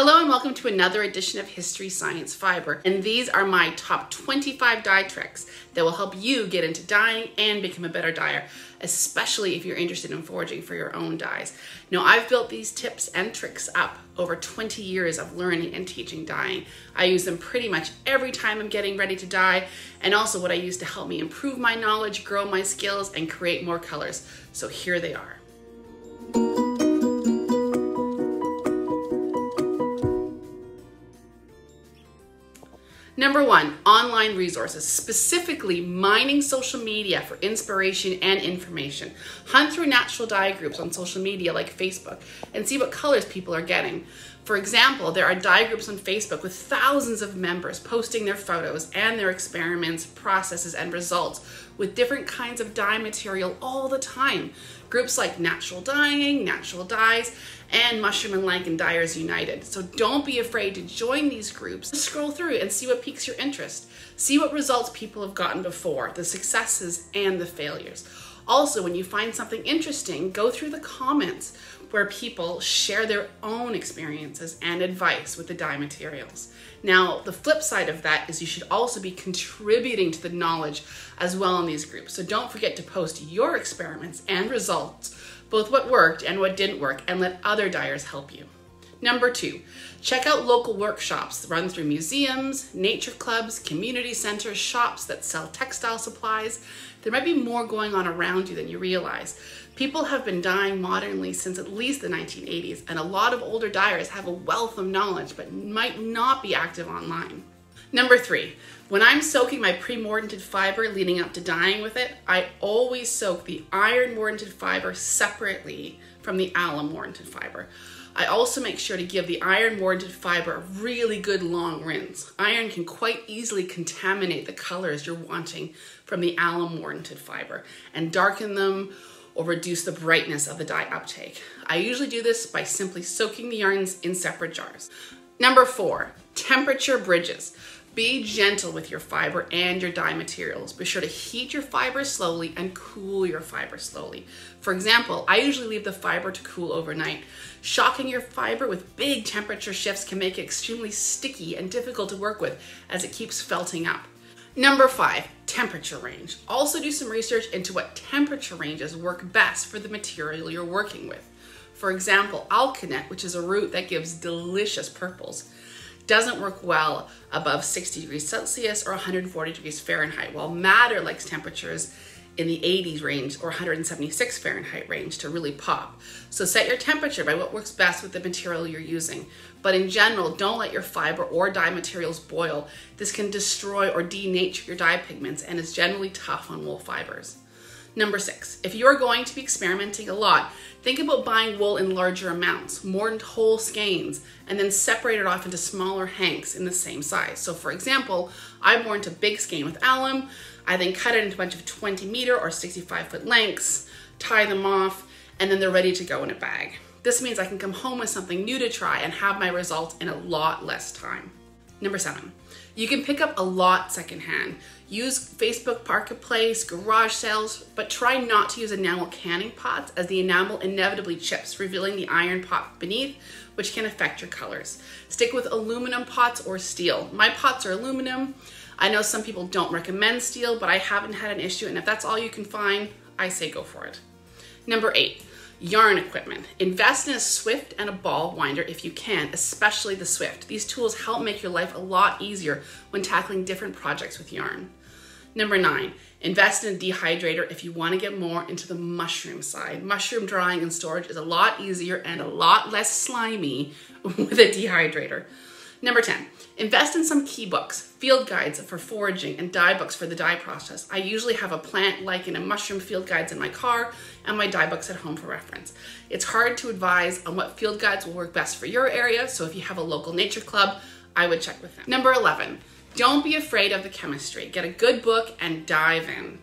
Hello and welcome to another edition of History, Science, Fiber. And these are my top 25 dye tricks that will help you get into dyeing and become a better dyer, especially if you're interested in foraging for your own dyes. Now, I've built these tips and tricks up over 20 years of learning and teaching dyeing. I use them pretty much every time I'm getting ready to dye, and also what I use to help me improve my knowledge, grow my skills, and create more colors. So here they are. Number one, online resources, specifically mining social media for inspiration and information. Hunt through natural dye groups on social media like Facebook and see what colors people are getting. For example, there are dye groups on Facebook with thousands of members posting their photos and their experiments, processes, and results with different kinds of dye material all the time. Groups like Natural Dyeing, Natural Dyes, and Mushroom and Lichen Dyers United. So don't be afraid to join these groups. Just scroll through and see what piques your interest. See what results people have gotten before, the successes and the failures. Also, when you find something interesting, go through the comments where people share their own experiences and advice with the dye materials. Now, the flip side of that is you should also be contributing to the knowledge as well in these groups. So don't forget to post your experiments and results, both what worked and what didn't work, and let other dyers help you. Number two, check out local workshops run through museums, nature clubs, community centers, shops that sell textile supplies. There might be more going on around you than you realize. People have been dyeing modernly since at least the 1980s, and a lot of older dyers have a wealth of knowledge but might not be active online. Number three, when I'm soaking my pre-mordanted fiber leading up to dyeing with it, I always soak the iron mordanted fiber separately from the alum mordanted fiber. I also make sure to give the iron mordanted fiber a really good long rinse. Iron can quite easily contaminate the colors you're wanting from the alum mordanted fiber and darken them or reduce the brightness of the dye uptake. I usually do this by simply soaking the yarns in separate jars. Number four, temperature bridges. Be gentle with your fiber and your dye materials. Be sure to heat your fiber slowly and cool your fiber slowly. For example, I usually leave the fiber to cool overnight. Shocking your fiber with big temperature shifts can make it extremely sticky and difficult to work with as it keeps felting up. Number five, temperature range. Also do some research into what temperature ranges work best for the material you're working with. For example, alkanet, which is a root that gives delicious purples, doesn't work well above 60 degrees Celsius or 140 degrees Fahrenheit, while madder likes temperatures in the 80s range or 176 Fahrenheit range to really pop. So set your temperature by what works best with the material you're using. But in general, don't let your fiber or dye materials boil. This can destroy or denature your dye pigments and is generally tough on wool fibers. Number six, if you're going to be experimenting a lot, think about buying wool in larger amounts, mordant whole skeins, and then separate it off into smaller hanks in the same size. So for example, I mordant a big skein with alum, I then cut it into a bunch of 20-meter or 65-foot lengths, tie them off, and then they're ready to go in a bag. This means I can come home with something new to try and have my results in a lot less time. Number seven, you can pick up a lot secondhand. Use Facebook Marketplace, garage sales, but try not to use enamel canning pots as the enamel inevitably chips, revealing the iron pot beneath, which can affect your colors. Stick with aluminum pots or steel. My pots are aluminum. I know some people don't recommend steel, but I haven't had an issue, and if that's all you can find, I say go for it. Number eight, yarn equipment. Invest in a Swift and a ball winder if you can, especially the Swift. These tools help make your life a lot easier when tackling different projects with yarn. Number nine, invest in a dehydrator if you want to get more into the mushroom side. Mushroom drying and storage is a lot easier and a lot less slimy with a dehydrator. Number 10, invest in some key books, field guides for foraging, and dye books for the dye process. I usually have a plant, lichen, and mushroom field guides in my car and my dye books at home for reference. It's hard to advise on what field guides will work best for your area, so if you have a local nature club, I would check with them. Number 11, don't be afraid of the chemistry. Get a good book and dive in.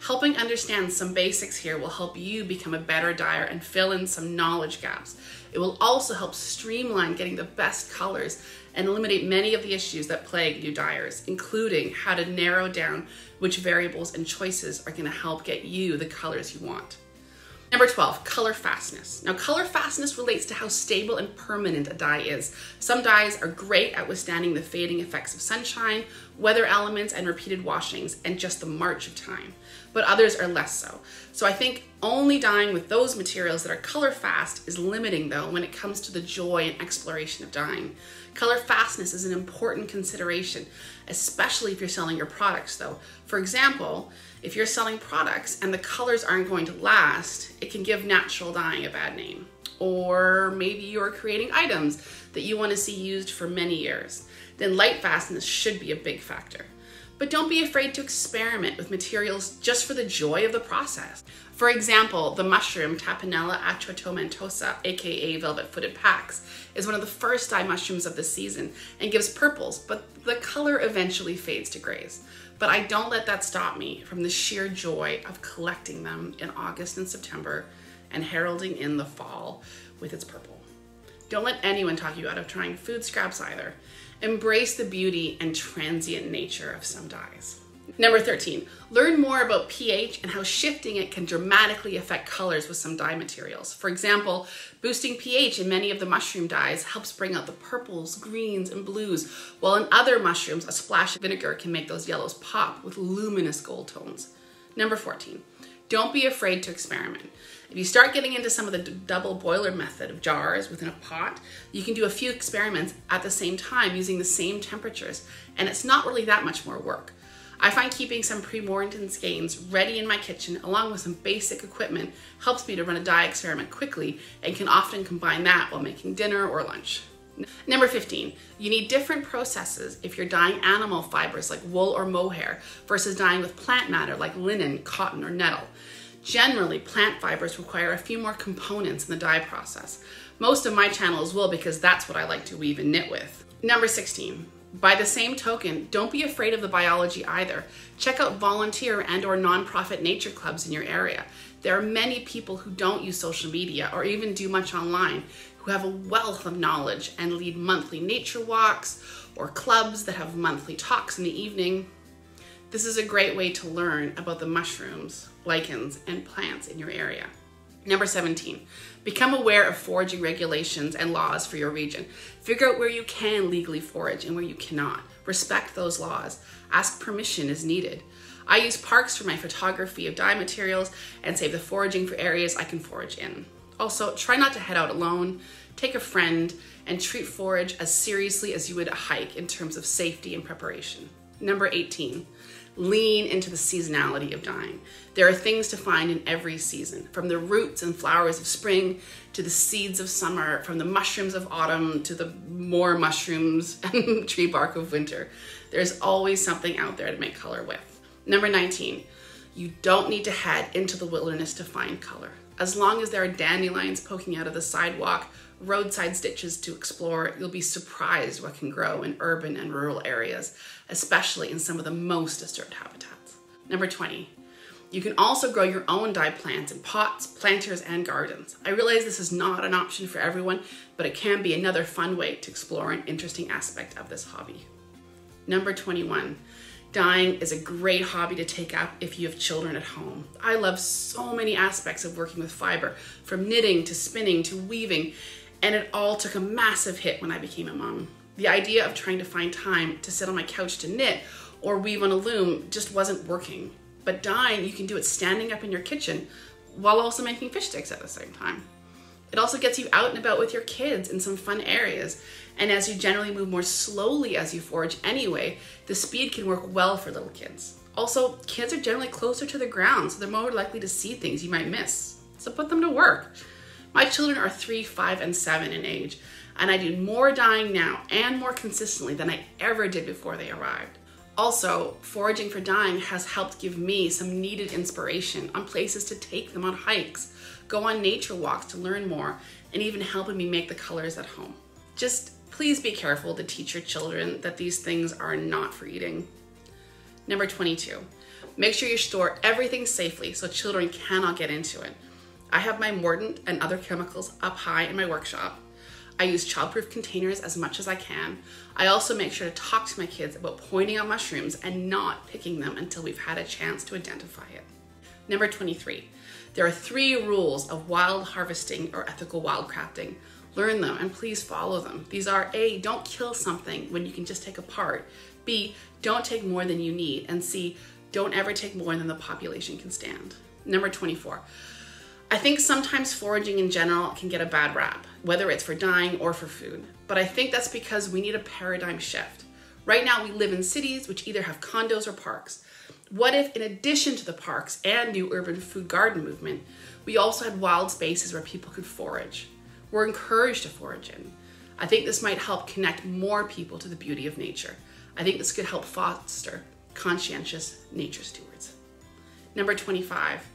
Helping understand some basics here will help you become a better dyer and fill in some knowledge gaps. It will also help streamline getting the best colors and eliminate many of the issues that plague new dyers, including how to narrow down which variables and choices are going to help get you the colors you want. Number 12, color fastness. Now, color fastness relates to how stable and permanent a dye is. Some dyes are great at withstanding the fading effects of sunshine, weather elements, and repeated washings, and just the march of time. But others are less so. So I think only dyeing with those materials that are color fast is limiting, though, when it comes to the joy and exploration of dyeing. Color fastness is an important consideration, especially if you're selling your products, though. For example, if you're selling products and the colors aren't going to last, it can give natural dyeing a bad name. Or maybe you're creating items that you want to see used for many years. Then light fastness should be a big factor. But don't be afraid to experiment with materials just for the joy of the process. For example, the mushroom Tapenella atratomentosa, aka velvet-footed pax, is one of the first dye mushrooms of the season and gives purples, but the color eventually fades to grays. But I don't let that stop me from the sheer joy of collecting them in August and September and heralding in the fall with its purple. Don't let anyone talk you out of trying food scraps either. Embrace the beauty and transient nature of some dyes. Number 13, learn more about pH and how shifting it can dramatically affect colors with some dye materials. For example, boosting pH in many of the mushroom dyes helps bring out the purples, greens, and blues, while in other mushrooms, a splash of vinegar can make those yellows pop with luminous gold tones. Number 14, don't be afraid to experiment. If you start getting into some of the double boiler method of jars within a pot, you can do a few experiments at the same time using the same temperatures, and it's not really that much more work. I find keeping some pre-Mordanting skeins ready in my kitchen along with some basic equipment helps me to run a dye experiment quickly and can often combine that while making dinner or lunch. Number 15, you need different processes if you're dyeing animal fibers like wool or mohair versus dyeing with plant matter like linen, cotton, or nettle. Generally, plant fibers require a few more components in the dye process. Most of my channels will because that's what I like to weave and knit with. Number 16, by the same token, don't be afraid of the biology either. Check out volunteer and/or nonprofit nature clubs in your area. There are many people who don't use social media or even do much online who have a wealth of knowledge and lead monthly nature walks or clubs that have monthly talks in the evening. This is a great way to learn about the mushrooms, lichens, and plants in your area. Number 17, become aware of foraging regulations and laws for your region. Figure out where you can legally forage and where you cannot. Respect those laws. Ask permission as needed. I use parks for my photography of dye materials and save the foraging for areas I can forage in. Also, try not to head out alone, take a friend, and treat forage as seriously as you would a hike in terms of safety and preparation. Number 18, lean into the seasonality of dyeing. There are things to find in every season, from the roots and flowers of spring to the seeds of summer, from the mushrooms of autumn to the more mushrooms and tree bark of winter. There's always something out there to make color with. Number 19, you don't need to head into the wilderness to find color. As long as there are dandelions poking out of the sidewalk, roadside stitches to explore, you'll be surprised what can grow in urban and rural areas, especially in some of the most disturbed habitats. Number 20, you can also grow your own dye plants in pots, planters, and gardens. I realize this is not an option for everyone, but it can be another fun way to explore an interesting aspect of this hobby. Number 21, dyeing is a great hobby to take up if you have children at home. I love so many aspects of working with fiber, from knitting to spinning to weaving, and it all took a massive hit when I became a mom. The idea of trying to find time to sit on my couch to knit or weave on a loom just wasn't working. But dyeing, you can do it standing up in your kitchen while also making fish sticks at the same time. It also gets you out and about with your kids in some fun areas. And as you generally move more slowly as you forage anyway, the speed can work well for little kids. Also, kids are generally closer to the ground, so they're more likely to see things you might miss. So put them to work. My children are 3, 5, and 7 in age, and I do more dyeing now and more consistently than I ever did before they arrived. Also, foraging for dyeing has helped give me some needed inspiration on places to take them on hikes, go on nature walks to learn more, and even helping me make the colors at home. Just please be careful to teach your children that these things are not for eating. Number 22, make sure you store everything safely so children cannot get into it. I have my mordant and other chemicals up high in my workshop. I use childproof containers as much as I can. I also make sure to talk to my kids about pointing out mushrooms and not picking them until we've had a chance to identify it. Number 23, There are 3 rules of wild harvesting or ethical wildcrafting. Learn them and please follow them. These are A, don't kill something when you can just take a part. B, don't take more than you need. And C, don't ever take more than the population can stand. Number 24. I think sometimes foraging in general can get a bad rap, whether it's for dyeing or for food. But I think that's because we need a paradigm shift. Right now we live in cities which either have condos or parks. What if, in addition to the parks and new urban food garden movement, we also had wild spaces where people could forage? We're encouraged to forage in. I think this might help connect more people to the beauty of nature. I think this could help foster conscientious nature stewards. Number 25,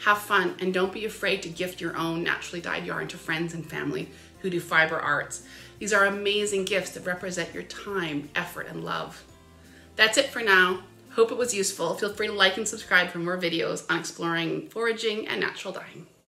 have fun and don't be afraid to gift your own naturally dyed yarn to friends and family who do fiber arts. These are amazing gifts that represent your time, effort, and love. That's it for now. Hope it was useful. Feel free to like and subscribe for more videos on exploring foraging and natural dyeing.